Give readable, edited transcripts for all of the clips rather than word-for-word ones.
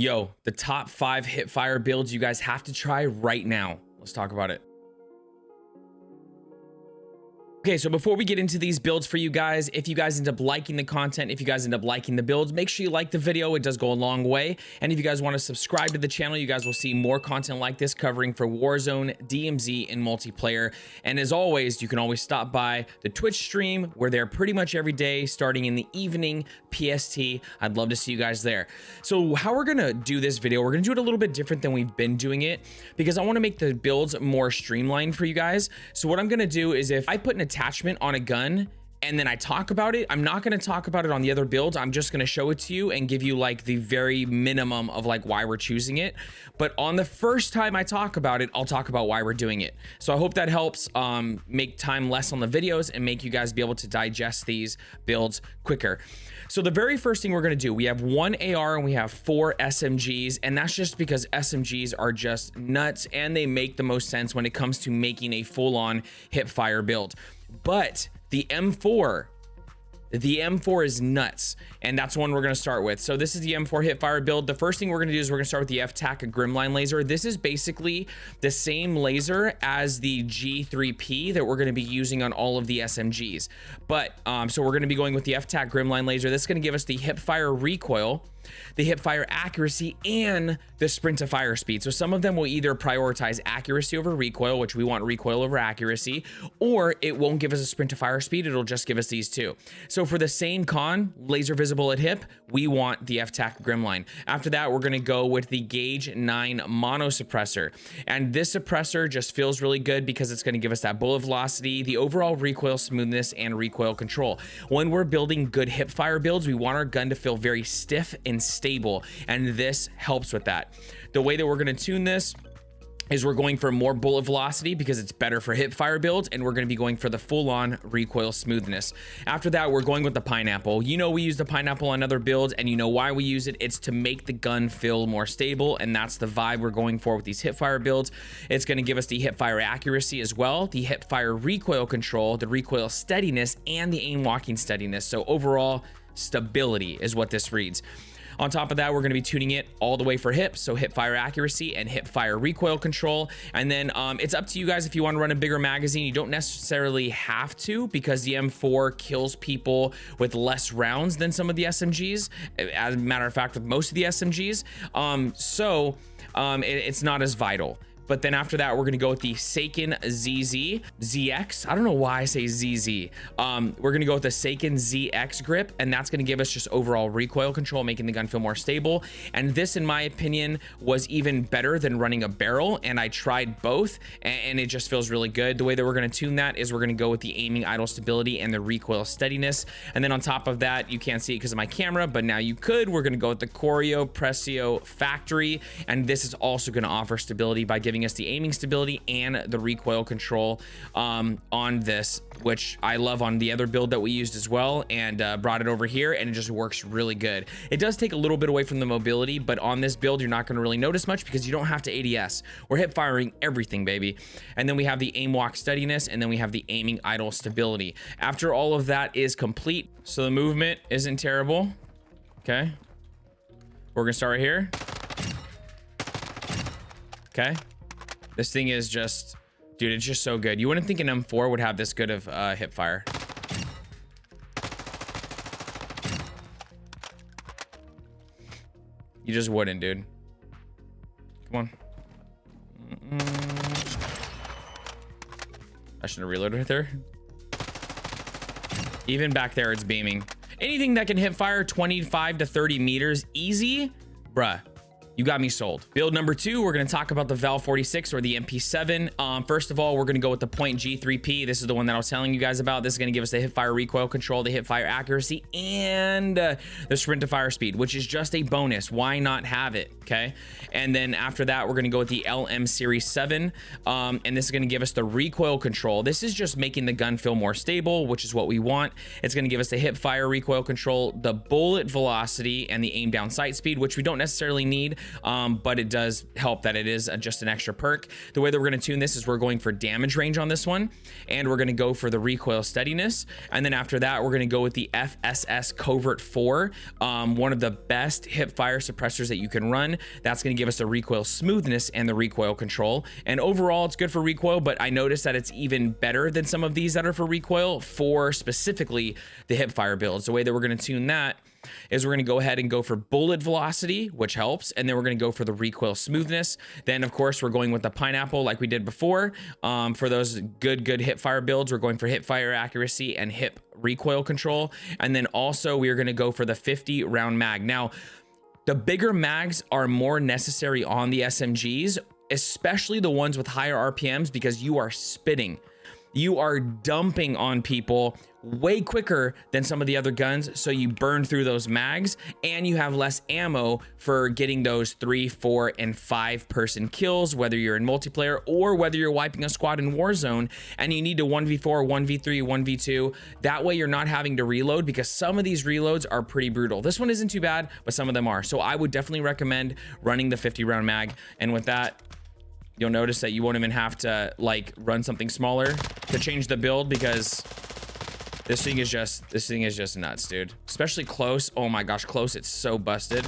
Yo, the top 5 hipfire builds you guys have to try right now. Let's talk about it. Okay, so before we get into these builds for you guys, if you guys end up liking the content, if you guys end up liking the builds, make sure you like the video. It does go a long way. And if you guys want to subscribe to the channel, you guys will see more content like this covering for Warzone, DMZ, and multiplayer. And as always, you can always stop by the Twitch stream. We're there pretty much every day, starting in the evening, PST. I'd love to see you guys there. So how we're going to do this video, we're going to do it a little bit different than we've been doing it, because I want to make the builds more streamlined for you guys. So what I'm going to do is, if I put an attachment on a gun and then I talk about it, I'm not going to talk about it on the other builds. I'm just going to show it to you and give you like the very minimum of like why we're choosing it. But on the first time I talk about it, I'll talk about why we're doing it. So I hope that helps make time less on the videos and make you guys be able to digest these builds quicker. So the very first thing we're going to do, we have 1 AR and we have 4 SMGs, and that's just because SMGs are just nuts and they make the most sense when it comes to making a full-on hipfire build. But the M4 is nuts, and that's one we're going to start with. So this is the M4 hipfire build. The first thing we're going to do is we're going to start with the FTAC Grimline laser. This is basically the same laser as the G3P that we're going to be using on all of the SMGs. But so we're going to be going with the FTAC Grimline laser. This is going to give us the hipfire recoil, the hipfire accuracy, and the sprint to fire speed. So some of them will either prioritize accuracy over recoil, which we want recoil over accuracy, or it won't give us a sprint to fire speed. It'll just give us these two. So for the same con, laser visible at hip, we want the FTAC Grimline. After that, we're going to go with the Gauge 9 mono suppressor. And this suppressor just feels really good because it's going to give us that bullet velocity, the overall recoil smoothness, and recoil control. When we're building good hipfire builds, we want our gun to feel very stiff and stable, and this helps with that. The way that we're going to tune this is we're going for more bullet velocity because it's better for hipfire builds, and we're going to be going for the full-on recoil smoothness. After that, we're going with the pineapple. You know, we use the pineapple on other builds, and you know why we use it. It's to make the gun feel more stable, and that's the vibe we're going for with these hipfire builds. It's going to give us the hipfire accuracy as well, the hipfire recoil control, the recoil steadiness, and the aim walking steadiness. So overall stability is what this reads. On top of that, we're going to be tuning it all the way for hip, so hipfire accuracy and hipfire recoil control. And then it's up to you guys if you want to run a bigger magazine. You don't necessarily have to, because the M4 kills people with less rounds than some of the SMGs. As a matter of fact, with most of the SMGs, it's not as vital. But then after that, we're going to go with the Seiken ZX. I don't know why I say ZZ. We're going to go with the Seiken ZX grip, and that's going to give us just overall recoil control, making the gun feel more stable. And this, in my opinion, was even better than running a barrel, and I tried both, and it just feels really good. The way that we're going to tune that is we're going to go with the aiming idle stability and the recoil steadiness. And then on top of that, you can't see it because of my camera, but now you could. We're going to go with the Corio Prezio Factory, and this is also going to offer stability by giving us the aiming stability and the recoil control on this, which I love on the other build that we used as well, and brought it over here, and it just works really good. It does take a little bit away from the mobility, but on this build you're not going to really notice much because you don't have to ADS. We're hip firing everything, baby. And then we have the aim walk steadiness, and then we have the aiming idle stability. After all of that is complete, so the movement isn't terrible. Okay, we're gonna start right here. Okay, this thing is just, dude, it's just so good. You wouldn't think an M4 would have this good of hipfire. You just wouldn't, dude. Come on. I should have reloaded right there. Even back there, it's beaming. Anything that can hipfire 25 to 30 meters easy, bruh, you got me sold. Build number 2, we're going to talk about the Val 46 or the MP7. First of all, we're going to go with the Point G3P. This is the one that I was telling you guys about. This is going to give us the hipfire recoil control, the hipfire accuracy, and the sprint to fire speed, which is just a bonus. Why not have it? Okay. And then after that, we're going to go with the LM Series 7. And this is going to give us the recoil control. This is just making the gun feel more stable, which is what we want. It's going to give us the hipfire recoil control, the bullet velocity, and the aim down sight speed, which we don't necessarily need. but it does help that it is just an extra perk. The way that we're going to tune this is we're going for damage range on this one, and we're going to go for the recoil steadiness. And then after that, we're going to go with the FSS Covert 4, one of the best hip fire suppressors that you can run. That's going to give us the recoil smoothness and the recoil control. And overall, it's good for recoil, but I noticed that it's even better than some of these that are for recoil for specifically the hip fire builds. The way that we're going to tune that is we're going to go ahead and go for bullet velocity, which helps, and then we're going to go for the recoil smoothness. Then of course we're going with the pineapple like we did before. For those good hip fire builds, we're going for hip fire accuracy and hip recoil control. And then also we are going to go for the 50 round mag. Now the bigger mags are more necessary on the SMGs, especially the ones with higher RPMs, because you are spitting. You are dumping on people way quicker than some of the other guns, so you burn through those mags and you have less ammo for getting those 3, 4, and 5 person kills, whether you're in multiplayer or whether you're wiping a squad in Warzone and you need to 1v4, 1v3, 1v2. That way you're not having to reload, because some of these reloads are pretty brutal. This one isn't too bad, but some of them are. So I would definitely recommend running the 50 round mag. And with that, you'll notice that you won't even have to like run something smaller to change the build, because this thing is just nuts, dude. Especially close. Oh my gosh, close. It's so busted.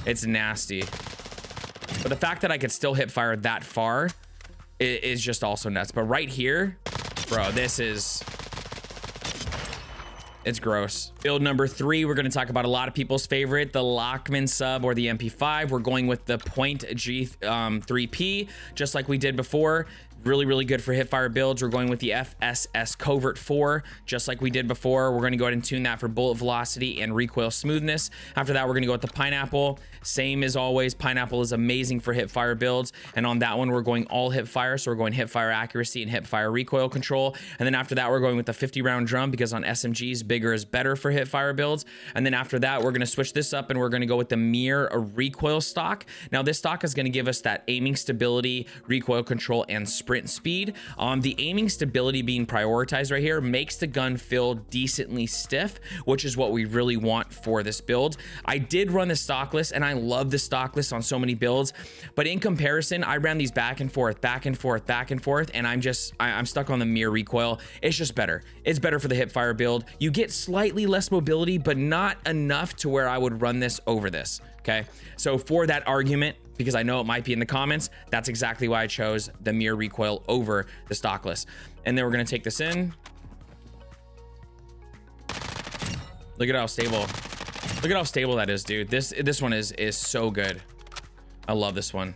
It's nasty. But the fact that I could still hip fire that far is just also nuts. But right here, bro, it's gross. Build number 3, we're going to talk about a lot of people's favorite, the LACHMANN sub or the MP5. We're going with the Point G3P, just like we did before. Really good for hipfire builds. We're going with the FSS Covert 4, just like we did before. We're going to go ahead and tune that for bullet velocity and recoil smoothness. After that, we're going to go with the pineapple. Same as always, pineapple is amazing for hipfire builds. And on that one, we're going all hipfire. So we're going hipfire accuracy and hipfire recoil control. And then after that, we're going with the 50 round drum, because on SMGs, bigger is better for hipfire builds. And then after that, we're going to switch this up and we're going to go with the mirror recoil stock. Now this stock is going to give us that aiming stability, recoil control, and sprint speed. The aiming stability being prioritized right here makes the gun feel decently stiff, which is what we really want for this build. I did run the stock list and I love the stock list on so many builds, but in comparison, I ran these back and forth, and I'm stuck on the mirror recoil. It's just better. It's better for the hipfire build. You get slightly less mobility, but not enough to where I would run this over this. Okay, so for that argument, because I know it might be in the comments, that's exactly why I chose the mirror recoil over the stock list. And then we're gonna take this in. Look at how stable. Look at how stable that is, dude. This one is so good. I love this one.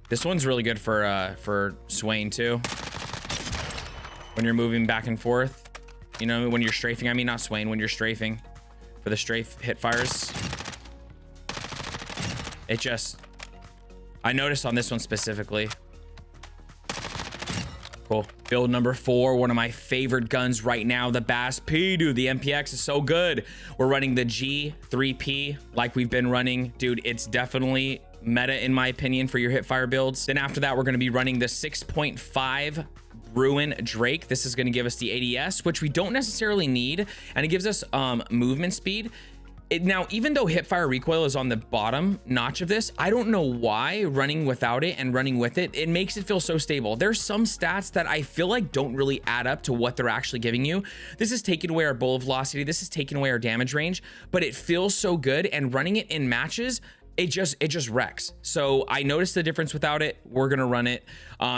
This one's really good for swaying too. When you're moving back and forth. You know, when you're strafing, I mean, not swaying, when you're strafing for the strafe hit fires. I noticed on this one specifically. Cool. Build number 4, one of my favorite guns right now, the BAS-P, dude. The MPX is so good. We're running the G3P like we've been running. Dude, it's definitely meta in my opinion for your hipfire builds. Then after that, we're going to be running the 6.5 Ruin Drake. This is going to give us the ADS, which we don't necessarily need, and it gives us movement speed. Now, even though hipfire recoil is on the bottom notch of this, I don't know why running without it and running with it, it makes it feel so stable. There's some stats that I feel like don't really add up to what they're actually giving you. This is taking away our bullet velocity. This is taking away our damage range, but it feels so good, and running it in matches, it just wrecks. So I noticed the difference without it. We're gonna run it.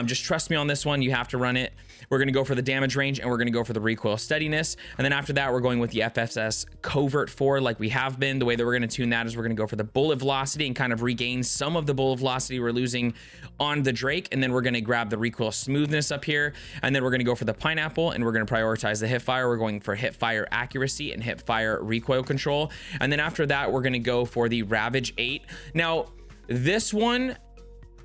Just trust me on this one. You have to run it. We're gonna go for the damage range, and we're gonna go for the recoil steadiness. And then after that, we're going with the FSS Covert 4 like we have been. The way that we're gonna tune that is we're gonna go for the bullet velocity and kind of regain some of the bullet velocity we're losing on the Drake. And then we're gonna grab the recoil smoothness up here. And then we're gonna go for the pineapple, and we're gonna prioritize the hipfire. We're going for hipfire accuracy and hipfire recoil control. And then after that, we're gonna go for the Ravage 8. Now, this one,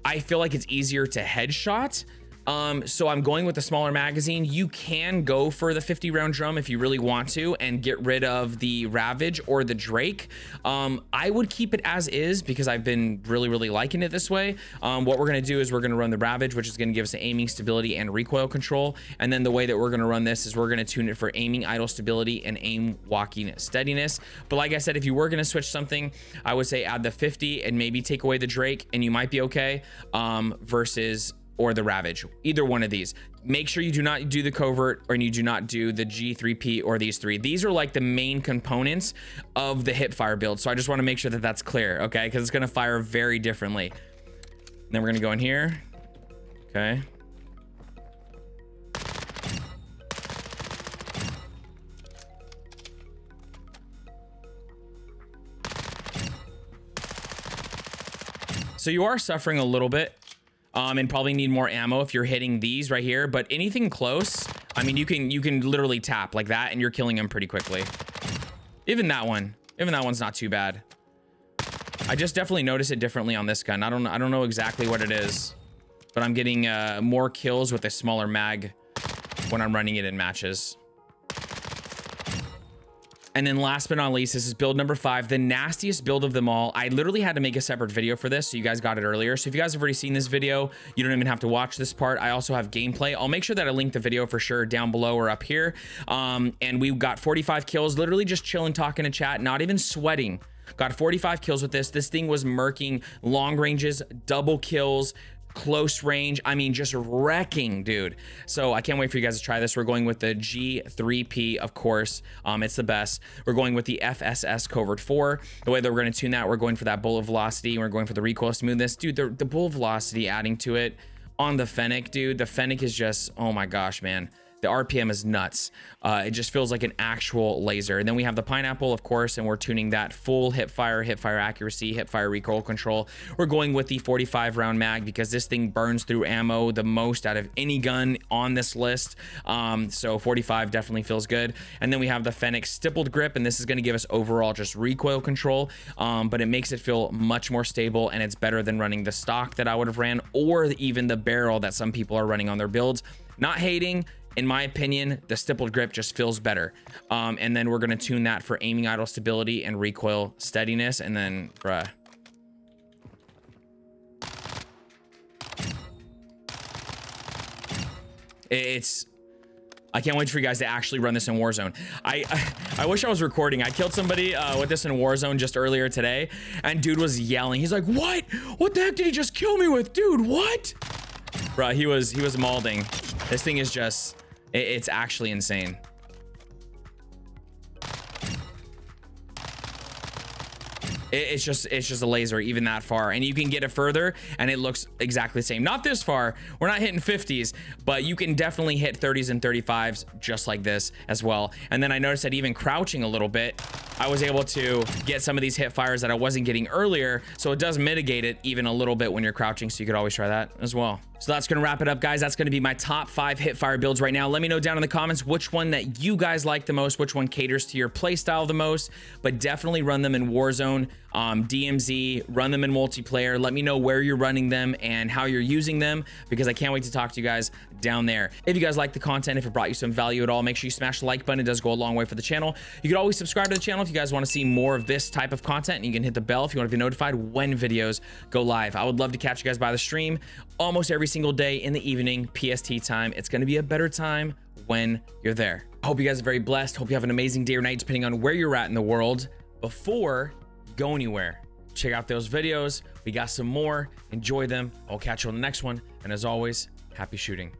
I feel like it's easier to headshot, So I'm going with the smaller magazine. You can go for the 50 round drum if you really want to and get rid of the Ravage or the Drake. I would keep it as is because I've been really liking it this way. What we're gonna do is we're gonna run the Ravage, which is gonna give us aiming stability and recoil control. And then the way that we're gonna run this is we're gonna tune it for aiming idle stability and aim walking steadiness. But like I said, if you were gonna switch something, I would say add the 50 and maybe take away the Drake and you might be okay, versus or the Ravage, either one of these. Make sure you do not do the covert or you do not do the G3P or these three. These are like the main components of the hipfire build. So I just want to make sure that that's clear, okay? Because it's going to fire very differently. And then we're going to go in here. Okay. So you are suffering a little bit. And probably need more ammo if you're hitting these right here, but anything close, I mean, you can literally tap like that and you're killing them pretty quickly. Even that one's not too bad. I just definitely notice it differently on this gun. I don't know exactly what it is, but I'm getting more kills with a smaller mag when I'm running it in matches. And then last but not least, this is build number 5, the nastiest build of them all. I literally had to make a separate video for this, so you guys got it earlier. So if you guys have already seen this video, you don't even have to watch this part. I also have gameplay. I'll make sure that I link the video for sure down below or up here. And we got 45 kills, literally just chilling, talking to chat, not even sweating. Got 45 kills with this. This thing was murking long ranges, double kills, close range. I mean, just wrecking, dude. So I can't wait for you guys to try this. We're going with the G3P, of course. It's the best. We're going with the FSS Covert 4. The way that we're going to tune that, we're going for that bullet velocity. We're going for the recoil smoothness. Dude, the bullet velocity adding to it on the FENNEC, dude. The FENNEC is just, oh my gosh, man. The RPM is nuts. It just feels like an actual laser. And then we have the pineapple, of course, and we're tuning that full hipfire accuracy, hipfire recoil control. We're going with the 45 round mag because this thing burns through ammo the most out of any gun on this list. So 45 definitely feels good. And then we have the FENNEC stippled grip, and this is gonna give us overall just recoil control, but it makes it feel much more stable, and it's better than running the stock that I would have ran, or even the barrel that some people are running on their builds. Not hating. In my opinion, the stippled grip just feels better. And then we're gonna tune that for aiming idle stability and recoil steadiness. And then, bruh. I can't wait for you guys to actually run this in Warzone. I wish I was recording. I killed somebody with this in Warzone just earlier today, and dude was yelling. He's like, "What? What the heck did he just kill me with, dude? What?" Bruh, he was mauling. This thing is just, it's actually insane. It's just a laser even that far, and you can get it further and it looks exactly the same. Not this far, we're not hitting 50s, but you can definitely hit 30s and 35s just like this as well. And then I noticed that even crouching a little bit, I was able to get some of these hip fires that I wasn't getting earlier, so it does mitigate it even a little bit when you're crouching, so you could always try that as well. So that's gonna wrap it up, guys. That's gonna be my top 5 hip fire builds right now. Let me know down in the comments which one that you guys like the most, which one caters to your play style the most, but definitely run them in Warzone, DMZ, run them in multiplayer. Let me know where you're running them and how you're using them, because I can't wait to talk to you guys down there. If you guys like the content, if it brought you some value at all, make sure you smash the like button. It does go a long way for the channel. You can always subscribe to the channel if you guys want to see more of this type of content, and you can hit the bell if you want to be notified when videos go live. I would love to catch you guys by the stream almost every single day in the evening, PST time. It's going to be a better time when you're there. I hope you guys are very blessed. Hope you have an amazing day or night, depending on where you're at in the world. Before you go anywhere, check out those videos. We got some more. Enjoy them. I'll catch you on the next one. And as always, happy shooting.